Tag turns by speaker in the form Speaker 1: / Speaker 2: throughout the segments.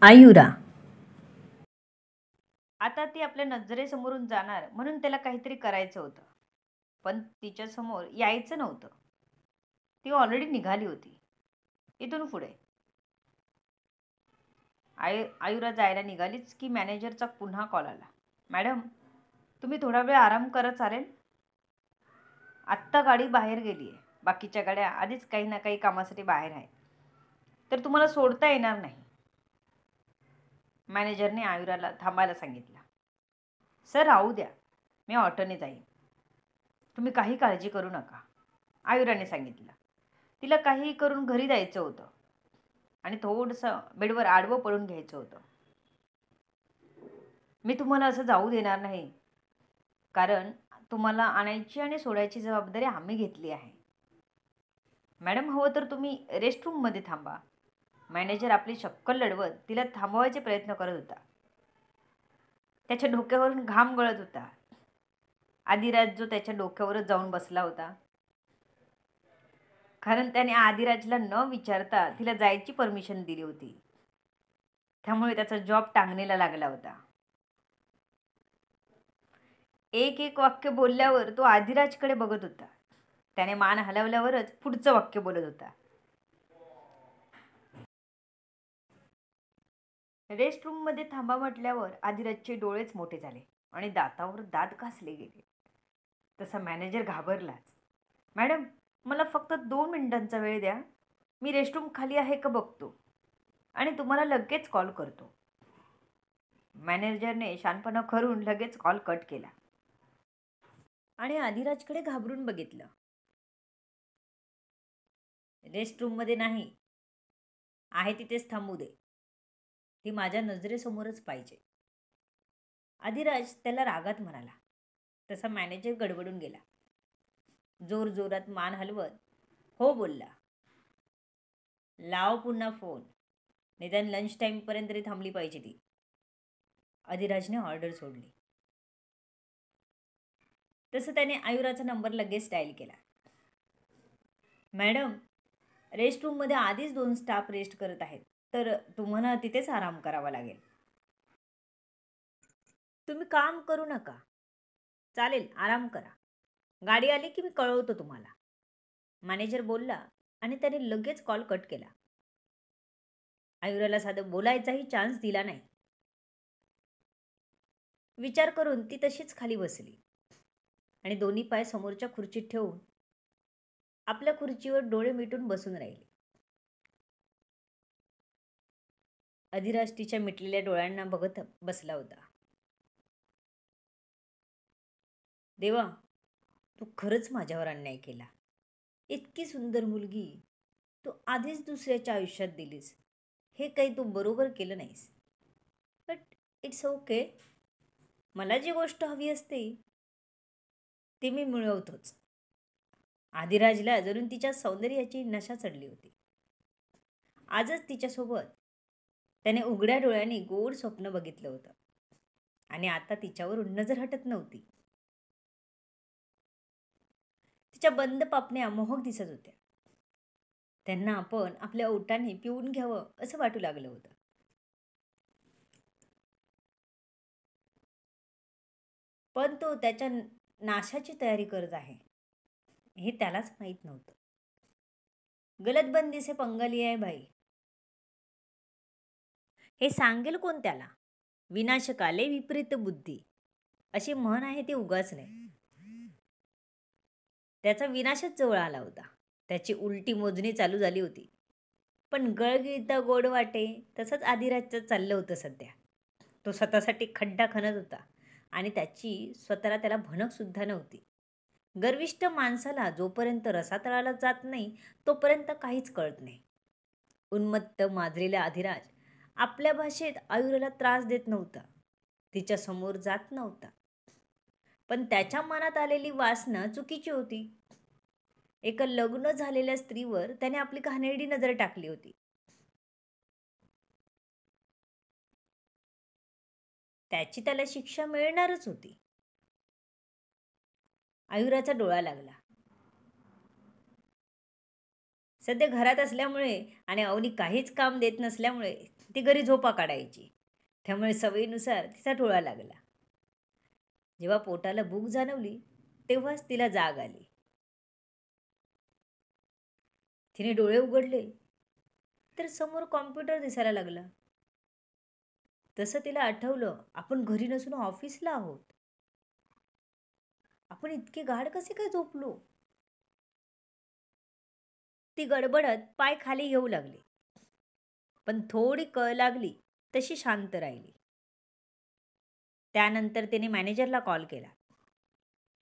Speaker 1: आयुरा.
Speaker 2: आता ती आपल्या नजरेसमोरून जाणार म्हणून त्याला काहीतरी करायचं होतं. पण तिच्यासमोर यायचं नव्हतं. ती ऑलरेडी निघाली होती. इथून पुढे आयुरा जायला निघालीच की मॅनेजरचा पुन्हा कॉल आला. मॅडम, तुम्ही थोडा वेळ आराम करत चालेल? आत्ता गाडी बाहेर गेली आहे. बाकीच्या गाड्या आधीच काही ना काही कामासाठी बाहेर आहेत. तर तुम्हाला सोडता येणार नाही. मॅनेजरने आयुराला थांबायला सांगितलं. सर, राहू द्या, मी ऑटोने जाईन. तुम्ही काही काळजी करू नका, आयुराने सांगितलं. तिला काहीही करून घरी जायचं होतं आणि थोडंसं बेडवर आडवं पडून घ्यायचं होतं. मी तुम्हाला असं जाऊ देणार नाही, कारण तुम्हाला आणायची आणि सोडायची जबाबदारी आम्ही घेतली आहे. मॅडम, हवं तर तुम्ही रेस्टरूममध्ये थांबा. मॅनेजर आपली शक्कल लढवत तिला थांबवायचे प्रयत्न करत होता. त्याच्या डोक्यावरून घाम गळत होता. आदिराज जो त्याच्या डोक्यावरच जाऊन बसला होता, कारण त्याने आदिराजला न विचारता तिला जायची परमिशन दिली होती. त्यामुळे त्याचा जॉब टांगणीला लागला होता. एक एक वाक्य बोलल्यावर तो आदिराजकडे बघत होता. त्याने मान हलवल्यावरच पुढचं वाक्य बोलत होता. रेस्टरूममध्ये थांबा म्हटल्यावर आदिराजचे डोळेच मोठे झाले आणि दातावर दात घासले गेले. तसा मॅनेजर घाबरलाच. मॅडम, मला फक्त 2 मिनिटांचा वेळ द्या. मी रेस्टरूम खाली आहे का बघतो आणि तुम्हाला लगेच कॉल करतो. मॅनेजरने शानपणा करून लगेच कॉल कट केला आणि आदिराजकडे घाबरून बघितलं. रेस्टरूममध्ये नाही, आहे तिथेच थांबू दे. ती माझ्या नजरेसमोरच पाहिजे. आदिराज त्याला रागात म्हणाला. तसा मॅनेजर गडबडून गेला. जोर जोरात मान हलवत हो बोलला. लाव पुन्हा फोन. निदान लंच टाईमपर्यंत तरी थांबली पाहिजे ती. आदिराजने ऑर्डर सोडली. तसं त्याने आयुराचा नंबर लगेच डायल केला. मॅडम, रेस्टरूममध्ये आधीच 2 स्टाफ रेस्ट करत आहेत, तर तुम्हाला तिथेच आराम करावा लागेल. तुम्ही काम करू नका. चालेल, आराम करा. गाडी आली की मी कळवतो तुम्हाला, मॅनेजर बोलला आणि त्याने लगेच कॉल कट केला. आयुराला साधं बोलायचाही चान्स दिला नाही. विचार करून ती तशीच खाली बसली आणि दोन्ही पाय समोरच्या खुर्चीत ठेवून आपल्या खुर्चीवर डोळे मिटून बसून राहिली. अधिराज तिच्या मिटलेल्या डोळ्यांना बघत बसला होता. देवा, तू खरंच माझ्यावर अन्याय केला. इतकी सुंदर मुलगी तू आधीच दुसऱ्याच्या आयुष्यात दिलीस. हे काही तू बरोबर केलं नाहीस. But it's okay. मला जी गोष्ट हवी असते ती मी मिळवतोच. आदिराजला जणू तिच्या सौंदर्याची नशा चढली होती. आजच तिच्यासोबत त्याने उघड्या डोळ्यांनी गोड स्वप्न बघितलं होतं आणि आता तिच्यावरून नजर हटत नव्हती. तिच्या बंद पापण्या मोहक दिसत होत्या. त्यांना आपण आपल्या ओठाने पिऊन घ्यावं असं वाटू लागलं होतं. पण तो त्याच्या नाशाची तयारी करत आहे हे त्यालाच माहीत नव्हतं. गलतबंदी से पंगा लिया है भाई. हे सांगेल कोण त्याला? विनाशकाले विपरीत बुद्धी अशी म्हण आहे, ती उगाच नाही. त्याचा विनाशच जवळ आला होता. त्याची उलटी मोजणी चालू झाली होती. पण गळगिळता गोड वाटे तसंच आदिराजचं चाललं होतं सध्या. तो स्वतःसाठी खड्डा खणत होता आणि त्याची स्वतःला त्याला भनकसुद्धा नव्हती. गर्विष्ठ माणसाला जोपर्यंत रसातळाला जात नाही तोपर्यंत काहीच कळत नाही. उन्मत्त माजलेला आदिराज आपल्या भाषेत आयुराला त्रास देत नव्हता, तिच्यासमोर जात नव्हता. पण त्याच्या मनात आलेली वासना चुकीची होती. एका लग्न झालेल्या स्त्रीवर त्याने आपली घाणेरडी नजर टाकली होती. त्याची त्याला शिक्षा मिळणारच होती. आयुराचा डोळा लागला. सध्या घरात असल्यामुळे आणि अवनी काहीच काम देत नसल्यामुळे ती घरी झोपा काढायची. त्यामुळे सवयीनुसार तिचा डोळा लागला. जेव्हा पोटाला भूक जाणवली तेव्हाच तिला जाग आली. तिने डोळे उघडले तर समोर कॉम्प्युटर दिसायला लागला. तसं तिला आठवलं, आपण घरी नसून ऑफिसला आहोत. आपण इतके गाढ कसे काय झोपलो? ती गडबडत पाय खाली घेऊ लागली, पण थोडी कळ लागली तशी शांत राहिली. त्यानंतर तिने मॅनेजरला कॉल केला,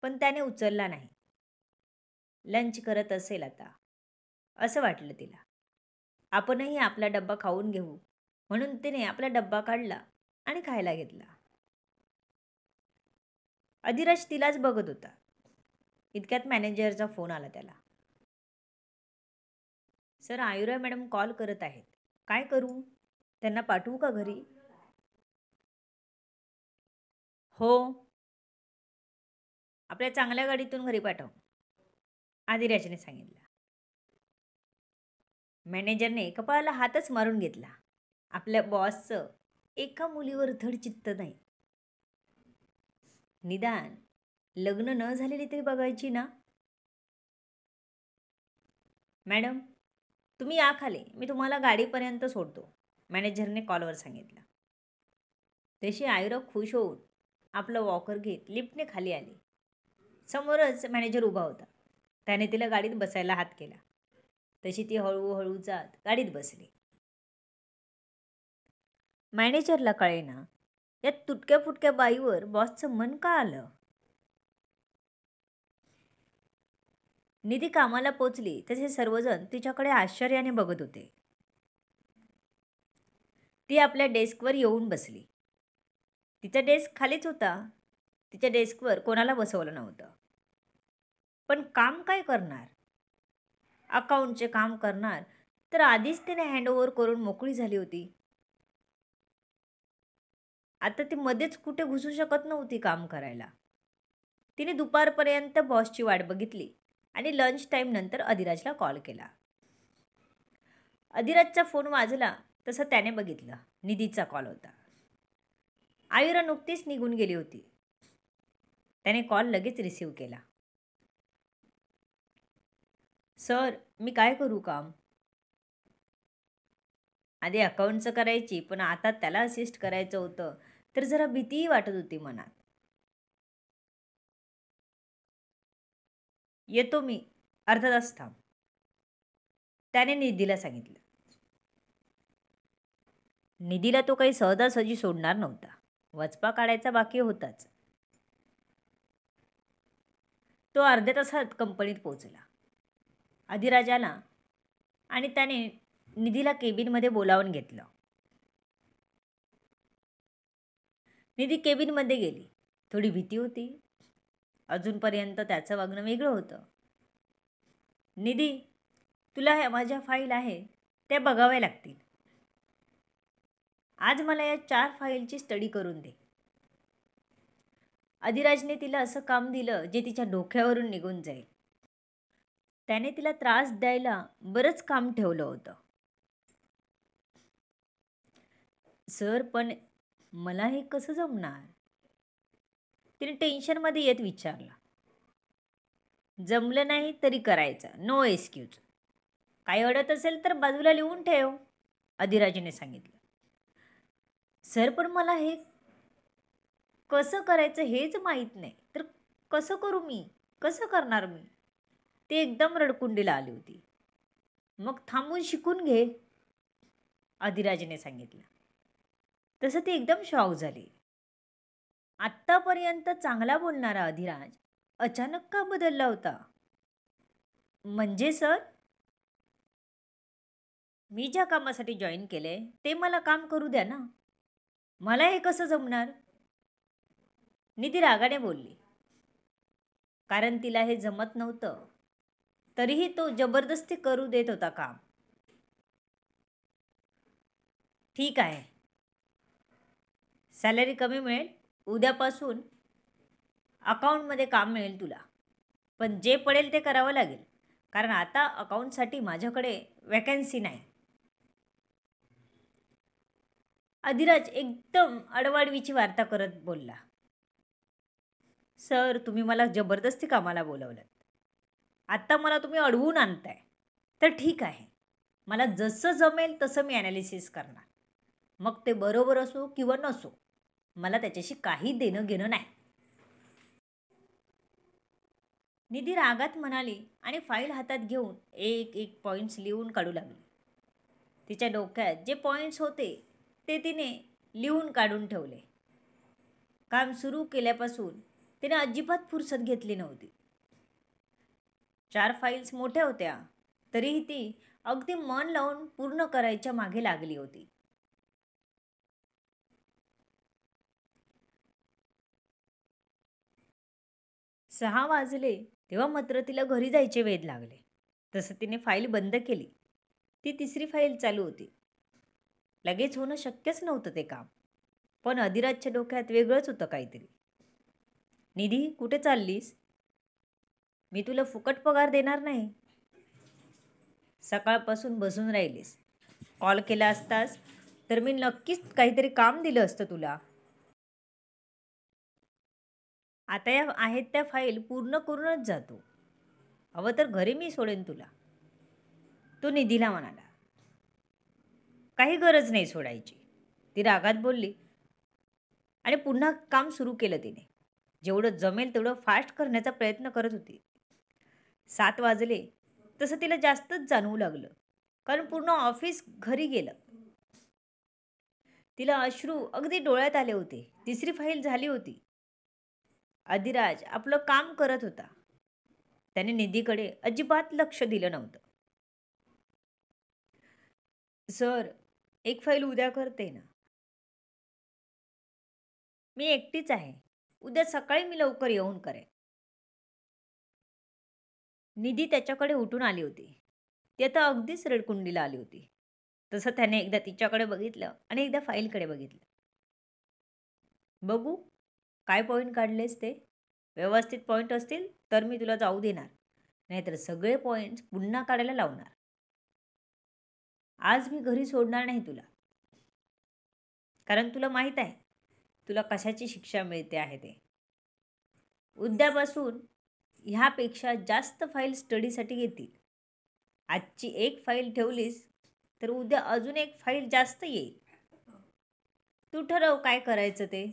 Speaker 2: पण त्याने उचलला नाही. लंच करत असेल आता असं वाटलं तिला. आपणही आपला डब्बा खाऊन घेऊ म्हणून तिने आपला डब्बा काढला आणि खायला घेतला. अधिराज तिलाच बघत होता. इतक्यात मॅनेजरचा फोन आला त्याला. सर, आयुरा मॅडम कॉल करत आहेत. काय करू? त्यांना पाठवू का घरी? हो, आपल्या चांगल्या गाडीतून घरी पाठव, आदिराजने सांगितलं. मॅनेजरने कपाळाला हातच मारून घेतला. आपल्या बॉसचं एका मुलीवर धड चित्त नाही. निदान लग्न न झालेली तरी बघायची ना. मॅडम, तुम्ही या खाली, मी तुम्हाला गाडीपर्यंत सोडतो, मॅनेजरने कॉलवर सांगितलं. तशी आयुरा खुश होऊन आपलं वॉकर घेत लिफ्टने खाली आली. समोरच मॅनेजर उभा होता. त्याने तिला गाडीत बसायला हात केला. तशी ती हळूहळू जात गाडीत बसली. मॅनेजरला कळेना या तुटक्या फुटक्या बाईवर बॉसचं मन का आलं. निधी कामाला पोचली तसे सर्वजण तिच्याकडे आश्चर्याने बघत होते. ती आपल्या डेस्कवर येऊन बसली. तिचा डेस्क खालीच होता. तिच्या डेस्कवर कोणाला बसवलं नव्हतं. पण काम काय करणार? अकाउंटचे काम करणार तर आधीच तिने हँडओव्हर करून मोकळी झाली होती. आता ती मध्येच कुठे घुसू शकत नव्हती काम करायला. तिने दुपारपर्यंत बॉसची वाट बघितली आणि लंच टाईम नंतर अधिराजला कॉल केला. अधिराजचा फोन वाजला तसं त्याने बघितलं. निधीचा कॉल होता. आयुरा नुकतीच निघून गेली होती. त्याने कॉल लगेच रिसीव केला. सर, मी काय करू काम? आधी अकाउंटचं करायची, पण आता त्याला असिस्ट करायचं होतं तर जरा भीतीही वाटत होती मनात. येतो मी, अर्धा तास थांब, त्याने निधीला सांगितलं. निधीला तो काही सहजासहजी सोडणार नव्हता. वचपा काढायचा बाकी होताच. तो अर्ध्या तासात कंपनीत पोहोचला. अधिराज आला आणि त्याने निधीला केबिनमध्ये बोलावून घेतलं. निधी केबिनमध्ये गेली. थोडी भीती होती. अजूनपर्यंत त्याचं वागणं वेगळं होतं. निधी, तुला ह्या माझ्या फाईल आहे त्या बघाव्या लागतील. आज मला या 4 फाईलची स्टडी करून दे. अधिराजने तिला असं काम दिलं जे तिच्या डोक्यावरून निघून जाईल. त्याने तिला त्रास द्यायला बरंच काम ठेवलं होतं. सर, पण मला हे कसं जमणार? तिने टेन्शनमध्ये येत विचारला. जमलं नाही तरी करायचं, नो एक्सक्यूज. काही अडत असेल तर बाजूला लिहून ठेव, अधिराजने सांगितलं. सर, पण मला हे कसं करायचं हेच माहीत नाही, तर कसं करू मी? कसं करणार मी? ती एकदम रडकुंडीला आली होती. मग थांबून शिकून घे, अधिराजने सांगितलं. तसं ती एकदम शॉक झाली. आत्तापर्यंत चांगला बोलणारा अधिराज अचानक का बदलला होता? म्हणजे सर, मी ज्या कामासाठी जॉईन केले ते मला काम करू द्या ना. मला हे कसं जमणार? निधी रागाने बोलली. कारण तिला हे जमत नव्हतं, तरीही तो जबरदस्ती करू देत होता काम. ठीक आहे, सॅलरी कमी मिळेल, उद्यापासून अकाउंटमध्ये काम मिळेल तुला, पण जे पडेल ते करावं लागेल, कारण आता अकाउंटसाठी माझ्याकडे वॅकन्सी नाही. अधिराज एकदम अडवाडवीची वार्ता करत बोलला. सर, तुम्ही मला जबरदस्ती कामाला बोलवलं. आत्ता मला तुम्ही अडवून आणताय. तर ठीक आहे, मला जसं जमेल तसं मी ॲनालिसिस करणार. मग ते बरोबर असो किंवा नसो, मला त्याच्याशी काही देणं घेणं नाही. निधी रागात म्हणाली आणि फाईल हातात घेऊन एक एक पॉईंट्स लिहून काढू लागली. तिच्या डोक्यात जे पॉईंट्स होते ते तिने लिहून काढून ठेवले. काम सुरू केल्यापासून तिने अजिबात फुरसत घेतली नव्हती. 4 फाईल्स मोठ्या होत्या, तरीही ती अगदी मन लावून पूर्ण करायच्या मागे लागली होती. सहा वाजले तेव्हा मात्र तिला घरी जायचे वेध लागले. तसं तिने फाईल बंद केली. ती 3री फाईल चालू होती. लगेच होणं शक्यच नव्हतं ते काम. पण अधिराजच्या डोक्यात वेगळंच होतं काहीतरी. निधी, कुठे चाललीस? मी तुला फुकट पगार देणार नाही. सकाळपासून बसून राहिलीस. कॉल केला असतास तर मी नक्कीच काहीतरी काम दिलं असतं तुला. आता या आहेत त्या फाईल पूर्ण करूनच जातो. हवं तर घरी मी सोडेन तुला. तो निधीला म्हणाला. काही गरज नाही सोडायची, ती रागात बोलली आणि पुन्हा काम सुरू केलं तिने. जेवढं जमेल तेवढं फास्ट करण्याचा प्रयत्न करत होती. 7 वाजले तसं तिला जास्तच जाणवू लागलं, कारण पूर्ण ऑफिस घरी गेलं. तिला अश्रू अगदी डोळ्यात आले होते. 3री फाईल झाली होती. अधिराज आपलं काम करत होता. त्याने निधीकडे अजिबात लक्ष दिलं नव्हतं. सर, एक फाईल उद्या करते ना? मी एकटीच आहे. उद्या सकाळी मी लवकर येऊन करेन. निधी त्याच्याकडे उठून आली होती. ती आता अगदीच रडकुंडीला आली होती. तसं त्याने एकदा तिच्याकडे बघितलं आणि एकदा फाईलकडे बघितलं. बघू काय पॉईंट काढलेस ते. व्यवस्थित पॉईंट असतील तर मी तुला जाऊ देणार, नाहीतर सगळे पॉईंट्स पुन्हा काढायला लावणार. आज मी घरी सोडणार नाही तुला, कारण तुला माहीत आहे तुला कशाची शिक्षा मिळते आहे ते. उद्यापासून ह्यापेक्षा जास्त फाईल स्टडीसाठी येतील. आजची एक फाईल ठेवलीस तर उद्या अजून एक फाईल जास्त येईल. तू ठरव काय करायचं ते.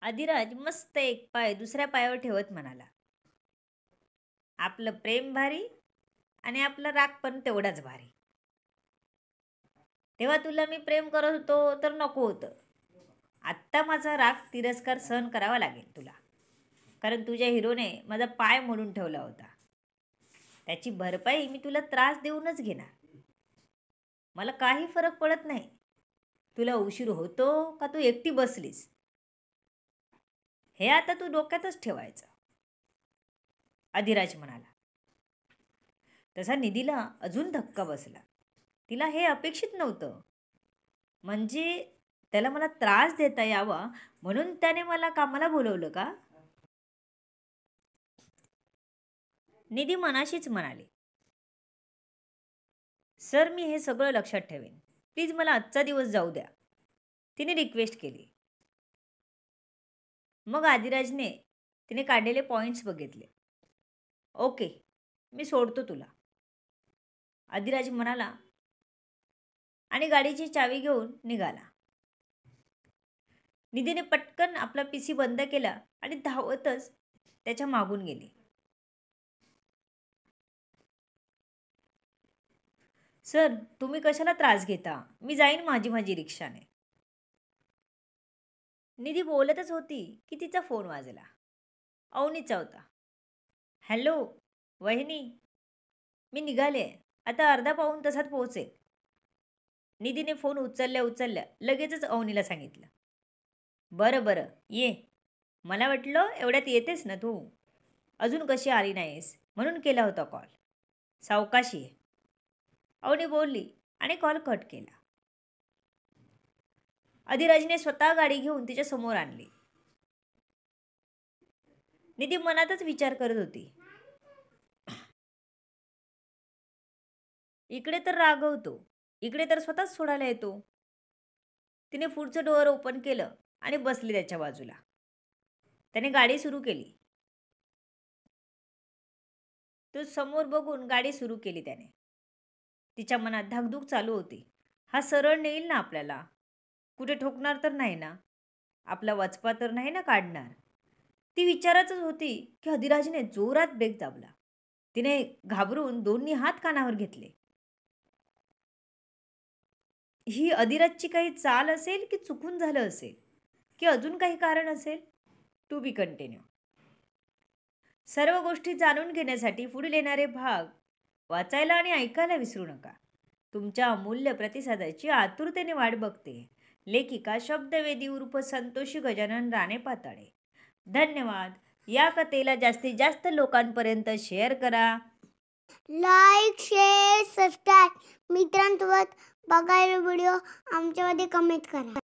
Speaker 2: अधिराज मस्त एक पाय दुसऱ्या पायावर ठेवत म्हणाला. आपलं प्रेम भारी आणि आपला राग पण तेवढाच भारी. तेव्हा तुला मी प्रेम करत होतो तर नको होतं. आत्ता माझा राग तिरस्कार सहन करावा लागेल तुला, कारण तुझ्या हिरोने माझा पाय मोडून ठेवला होता. त्याची भरपाई मी तुला त्रास देऊनच घेणार. मला काही फरक पडत नाही तुला उशीर होतो का तू एकटी बसलीस. हे आता तू डोक्यातच ठेवायचं, अधिराज म्हणाला. तसा निधीला अजून धक्का बसला. तिला हे अपेक्षित नव्हतं. म्हणजे त्याला मला त्रास देता यावा म्हणून त्याने मला कामाला बोलवलं का? निधी मनाशीच म्हणाली. सर, मी हे सगळं लक्षात ठेवेन. प्लीज मला आजचा दिवस जाऊ द्या, तिने रिक्वेस्ट केली. मग आदिराजने तिने काढलेले पॉईंट्स बघितले. ओके, मी सोडतो तुला, आदिराज म्हणाला आणि गाडीची चावी घेऊन निघाला. निधीने पटकन आपला PC बंद केला आणि धावतच त्याच्या मागून गेली. सर, तुम्ही कशाला त्रास घेता? मी जाईन माझी रिक्षाने. निधी बोलतच होती की तिचा फोन वाजला. अवनीचा होता. हॅलो वहिनी, मी निघाले, आता अर्धा पाऊण तासात पोहोचेल. निधीने फोन उचलल्या लगेचच अवनीला सांगितलं. बरं ये. मला वाटलं एवढ्यात येतेस ना तू, अजून कशी आली नाहीस म्हणून केला होता कॉल. सावकाशी आहे, अवनी बोलली आणि कॉल कट केला. अधिराजने स्वतः गाडी घेऊन तिच्या समोर आणली. निधी मनातच विचार करत होती. इकडे तर रागवतो, इकडे तर स्वतःच सोडायला येतो. तिने पुढचं डोअर ओपन केलं आणि बसली त्याच्या बाजूला. त्याने गाडी सुरू केली. तो समोर बघून गाडी सुरू केली त्याने. तिच्या मनात धाकधूक चालू होती. हा सरळ नेईल ना आपल्याला? कुठे ठोकणार तर नाही ना? आपला वचपा तर नाही ना काढणार? ती विचारातच होती की अधिराजने जोरात ब्रेक दाबला. तिने घाबरून दोन्ही हात कानावर घेतले. ही अधिराजची काही चाल असेल की चुकून झालं असेल की अजून काही कारण असेल? To be continue. सर्व गोष्टी जाणून घेण्यासाठी पुढील येणारे भाग वाचायला आणि ऐकायला विसरू नका. तुमच्या अमूल्य प्रतिसादाची आतुरतेने वाट बघते. लेखिका शब्दवेदी उर्फ संतोषी गजानन राणे पाताळे. धन्यवाद. या कथेला जास्तीत जास्त लोकांपर्यंत शेअर करा.
Speaker 1: Like, share, subscribe. मित्रांसोबत बघायला व्हिडिओ आमच्यामध्ये कमेंट करा.